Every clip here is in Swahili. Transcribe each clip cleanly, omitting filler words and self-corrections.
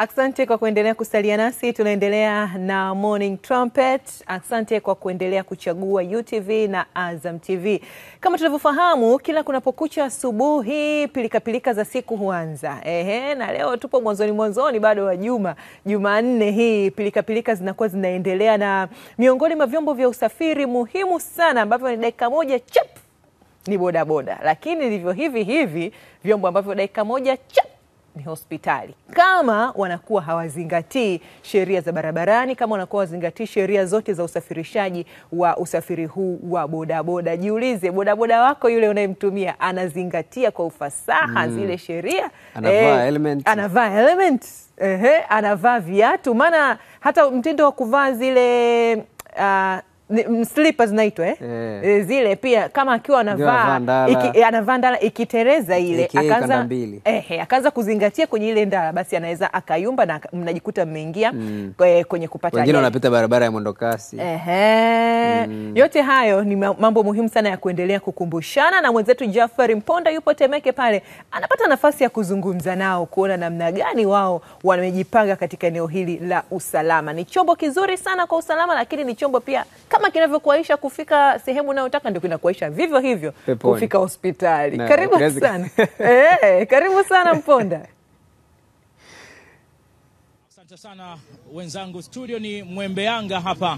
Asante kwa kuendelea kusalia nasi. Tunaendelea na Morning Trumpet. Asante kwa kuendelea kuchagua UTV na Azam TV. Kama tunavyofahamu, kila kunapokucha asubuhi pilika za siku huanza. Na leo tupo mwanzoni bado wa Jumanne hii. Pilika zinakuwa zinaendelea, na miongoni mwa vyombo vya usafiri muhimu sana ambavyo ni dakika moja chap ni bodaboda. Lakini ndivyo hivi vyombo ambavyo dakika moja chap ni hospitali. Kama wanakuwa hawazingatii sheria za barabarani, kama wanakuwa hawazingatii sheria zote za usafirishaji wa usafiri huu wa bodaboda. Jiulize, bodaboda wako yule unayemtumia anazingatia kwa ufasaha zile sheria? Anavaa helmet. Anavaa viatu. Maana hata mtindo wa kuvaa zile slippers naitwa zile pia, kama akiwa anavaa ndala ikitereza ile akaanza kuzingatia kwenye ile ndala, basi anaweza akayumba na mnajikuta mmeingia kwenye kupata. Wengine wanapita barabara ya mwendokasi. Yote hayo ni mambo muhimu sana ya kuendelea kukumbushana, na mwenzetu Jafari Mponda yupo Temeke pale, anapata nafasi ya kuzungumza nao kuona namna gani wao wamejipanga katika eneo hili la usalama. Ni chombo kizuri sana kwa usalama, lakini ni chombo pia kama kinavyokuaisha kufika sehemu unayotaka, ndio kinakuaisha vivyo hivyo kufika hospitali. Karibu sana. Karibu sana Mponda. Asante sana wenzangu. Studio ni Mwembe Yanga hapa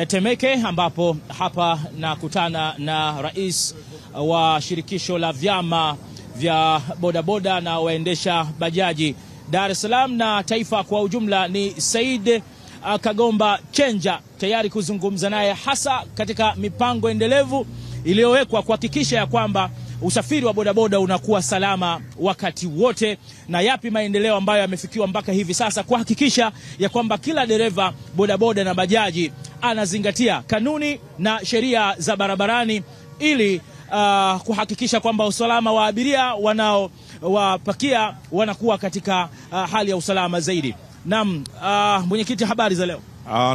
Temeke, ambapo hapa nakutana na rais wa shirikisho la vyama vya bodaboda na waendesha bajaji Dar es Salaam na taifa kwa ujumla, ni Said Kagomba Chenja, tayari kuzungumza naye hasa katika mipango endelevu iliyowekwa kuhakikisha ya kwamba usafiri wa bodaboda unakuwa salama wakati wote, na yapi maendeleo ambayo yamefikiwa mpaka hivi sasa kuhakikisha ya kwamba kila dereva bodaboda na bajaji anazingatia kanuni na sheria za barabarani ili kuhakikisha kwamba usalama wa abiria wanaowapakia wanakuwa katika hali ya usalama zaidi. Naam, mwenyekiti, habari za leo?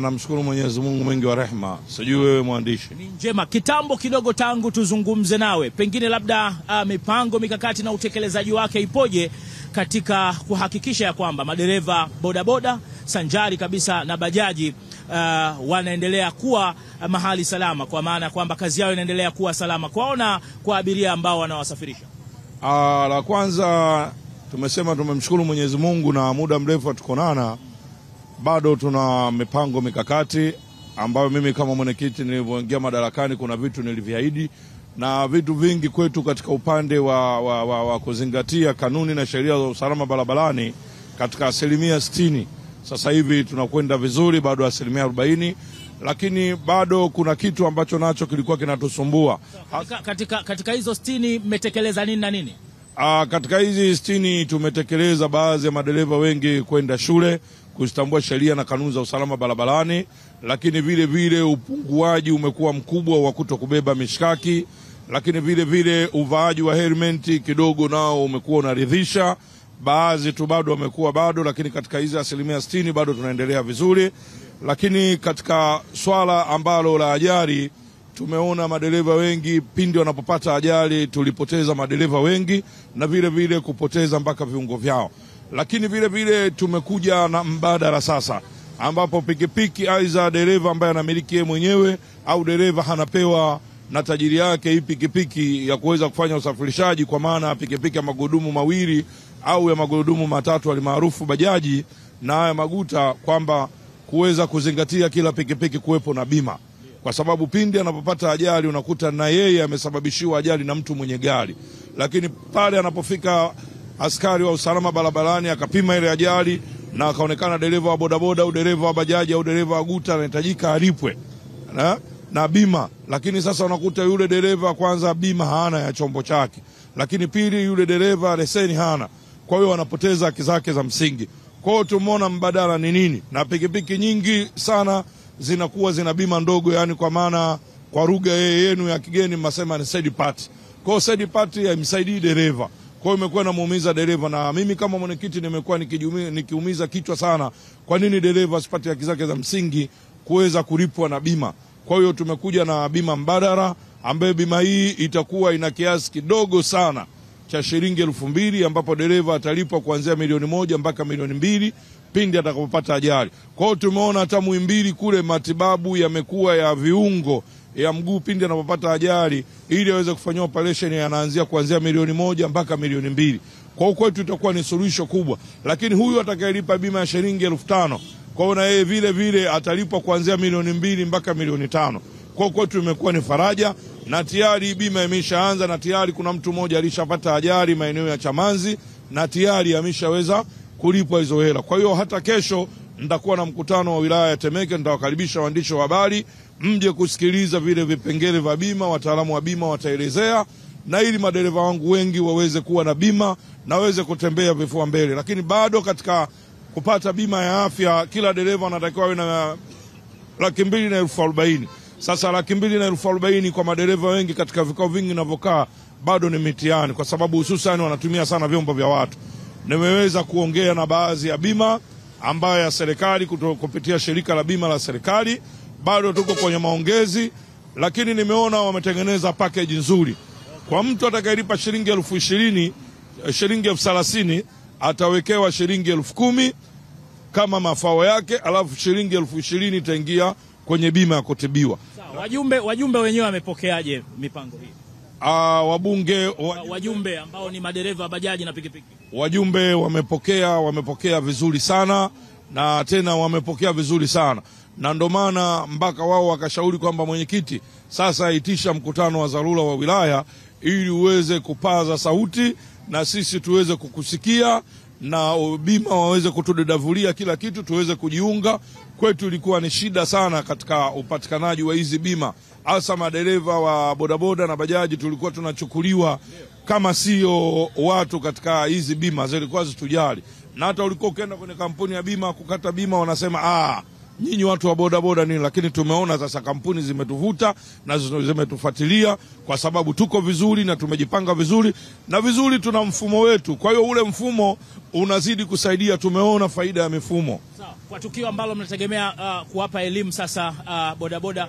Namshukuru Mwenyezi Mungu mwingi wa rehema. Sijui wewe mwandishi? Ni njema. Kitambo kidogo tangu tuzungumze nawe, pengine labda mipango mikakati na utekelezaji wake ipoje katika kuhakikisha ya kwamba madereva bodaboda sanjari kabisa na bajaji wanaendelea kuwa mahali salama, kwa maana kwamba kazi yao inaendelea kuwa salama kwaona kwa abiria ambao wanawasafirisha? La kwanza tumesema tumemshukuru Mwenyezi Mungu, na muda mrefu tukonana, bado tuna mipango mikakati ambayo mimi kama mwenyekiti nilivyoingia madarakani kuna vitu niliviahidi, na vitu vingi kwetu katika upande wa kuzingatia kanuni na sheria za usalama barabarani katika 60%. Sasa hivi tunakwenda vizuri, bado 40%, lakini bado kuna kitu ambacho nacho kilikuwa kinatusumbua. Katika hizo 60 mmetekeleza nini na nini? Katika hizi 60 tumetekeleza baadhi ya madereva wengi kwenda shule kuzitambua sheria na kanuni za usalama barabarani, lakini vile upunguaji umekuwa mkubwa wa kutokubeba mishkaki, lakini vile uvaaji wa helmet kidogo nao umekuwa unaridhisha. Baadhi tu bado wamekuwa bado, lakini katika hizi 60% bado tunaendelea vizuri. Lakini katika swala ambalo la ajali, tumeona madereva wengi pindi wanapopata ajali tulipoteza madereva wengi, na vile kupoteza mpaka viungo vyao. Lakini vile tumekuja na mbadala sasa, ambapo pikipiki aidha dereva ambaye anamiliki yeye mwenyewe au dereva hanapewa na tajiri yake hii pikipiki ya kuweza kufanya usafirishaji, kwa maana pikipiki ya magurudumu mawili au ya magurudumu matatu alimaarufu bajaji na haya maguta, kwamba kuweza kuzingatia kila pikipiki kuwepo na bima, kwa sababu pindi anapopata ajali unakuta na yeye amesababishiwa ajali na mtu mwenye gari, lakini pale anapofika askari wa usalama barabarani akapima ile ajali na akaonekana dereva wa bodaboda au dereva wa bajaji au dereva wa guta anahitajika alipwe na bima. Lakini sasa unakuta yule dereva kwanza bima hana ya chombo chake, lakini pili yule dereva leseni hana, kwa hiyo anapoteza haki zake za msingi. Kwa hiyo tumeona mbadala ni nini, na pikipiki nyingi sana zinakuwa zina bima ndogo, yani kwa maana kwa lugha yenu ya kigeni mnasema ni third party. Kwa hiyo third party haimsaidii dereva, kwa hiyo imekuwa inamuumiza dereva, na mimi kama mwenyekiti nimekuwa nikiumiza kichwa sana, kwa nini dereva asipate haki zake za msingi kuweza kulipwa na bima. Kwa hiyo tumekuja na bima mbadala, ambayo bima hii itakuwa ina kiasi kidogo sana cha shilingi 2,000, ambapo dereva atalipwa kuanzia 1,000,000 mpaka 2,000,000 pindi atakapopata ajali. Kwa hiyo tumeona hata Muhimbili kule matibabu yamekuwa ya viungo ya mguu pindi anapopata ajali, ili aweze kufanywa operation yanaanzia kuanzia milioni 1 mpaka milioni 2. Kwa hiyo kwetu itakuwa ni suluhisho kubwa. Lakini huyu atakayelipa bima ya shilingi 5,000, kwa hiyo na yeye vile vile atalipwa kuanzia milioni 2 mpaka milioni 5. Kwa hiyo kwetu imekuwa ni faraja, na tayari bima imeshaanza, na tayari kuna mtu mmoja alishapata ajali maeneo ya Chamanzi na tayari ameshaweza kulipwa hizo hela. Kwa hiyo hata kesho nitakuwa na mkutano wa wilaya ya Temeke, nitawakaribisha waandishi wa habari mje kusikiliza vile vipengele vya bima, wataalamu wa bima wataelezea, na ili madereva wangu wengi waweze kuwa na bima na waweze kutembea vifua mbele. Lakini bado katika kupata bima ya afya kila dereva anatakiwa awe na 240,000. Sasa 240,000 kwa madereva wengi katika vikao vingi ninavyokaa bado ni mitihani, kwa sababu hususan wanatumia sana vyombo vya watu. Nimeweza kuongea na baadhi ya bima ambayo ya serikali kupitia shirika la bima la serikali, bado tuko kwenye maongezi, lakini nimeona wametengeneza package nzuri. Kwa mtu atakayelipa shilingi 20,000, shilingi 30,000 atawekewa shilingi 10,000 kama mafao yake, alafu shilingi 20,000 itaingia kwenye bima ya kutibiwa. Sawa, wajumbe wenyewe wamepokeaje mipango hii? Wajumbe ambao ni madereva wa bajaji na pikipiki. Wajumbe wamepokea vizuri sana, na tena wamepokea vizuri sana, na ndio maana mpaka wao wakashauri kwamba mwenyekiti sasa aitisha mkutano wa dharura wa wilaya ili uweze kupaza sauti na sisi tuweze kukusikia, na bima waweze kutudadavulia kila kitu tuweze kujiunga. Kwetu ilikuwa ni shida sana katika upatikanaji wa hizi bima, hasa madereva wa bodaboda na bajaji tulikuwa tunachukuliwa kama sio watu katika hizi bima, zilikuwa zitujali. Na hata ulikuwa ukienda kwenye kampuni ya bima kukata bima wanasema nyinyi watu wa bodaboda nini. Lakini tumeona sasa kampuni zimetuvuta na zimetufuatilia kwa sababu tuko vizuri na tumejipanga vizuri na vizuri, tuna mfumo wetu. Kwa hiyo ule mfumo unazidi kusaidia, tumeona faida ya mifumo. Sawa, kwa tukio ambalo mnategemea kuwapa elimu sasa bodaboda,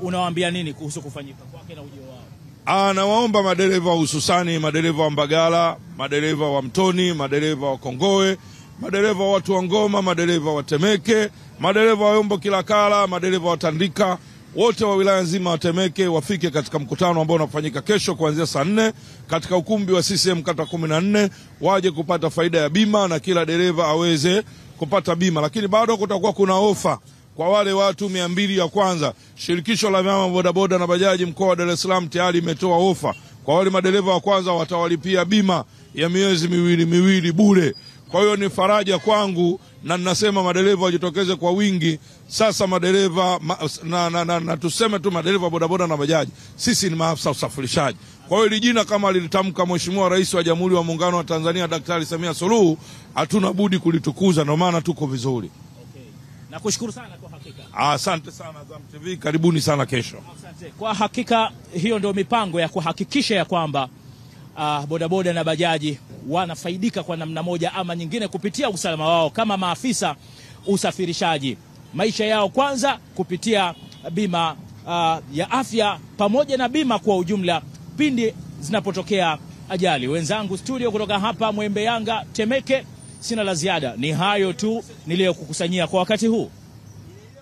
unawaambia nini kuhusu kufanyika kwake na ujio wao? Nawaomba madereva, hususani madereva wa Mbagala, madereva wa Mtoni, madereva wa Kongowe, madereva wa watu wa Ngoma, madereva wa Temeke, madereva wa Yombo Kilakala, madereva wa Tandika, wote wa wilaya nzima wa Temeke wafike katika mkutano ambao unafanyika kesho kuanzia saa 4 katika ukumbi wa CCM kata 14, waje kupata faida ya bima na kila dereva aweze kupata bima. Lakini bado kutakuwa kuna ofa kwa wale watu 200 ya kwanza. Shirikisho la vyama bodaboda na bajaji mkoa wa Dar es Salaam tayari imetoa ofa kwa wale madereva wa kwanza, watawalipia bima ya miezi miwili bure. Kwa hiyo ni faraja kwangu, na ninasema madereva wajitokeze kwa wingi. Sasa madereva na tuseme tu madereva bodaboda na bajaji, sisi ni maafisa usafirishaji. Kwa hiyo jina kama lilitamka Mheshimiwa Rais wa Jamhuri ya Muungano wa Tanzania Daktari Samia Suluhu, hatuna budi kulitukuza, ndio maana tuko vizuri. Okay. Nakushukuru sana kwa hakika. Asante sana Azam TV, karibuni sana kesho. Asante. Kwa hakika hiyo ndio mipango ya kuhakikisha ya kwamba bodaboda na bajaji wanafaidika kwa namna moja ama nyingine kupitia usalama wao kama maafisa usafirishaji. Maisha yao kwanza kupitia bima ya afya pamoja na bima kwa ujumla pindi zinapotokea ajali. Wenzangu studio kutoka hapa Mwembe Yanga Temeke, sina la ziada. Ni hayo tu niliyokukusanyia kwa wakati huu.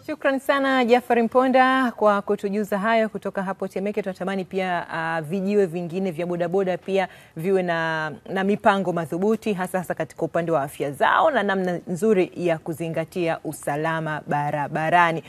Shukrani sana Jafari Mponda kwa kutujuza hayo kutoka hapo Temeke. Tunatamani pia vijiwe vingine vya bodaboda pia viwe na mipango madhubuti hasa katika upande wa afya zao na namna nzuri ya kuzingatia usalama barabarani.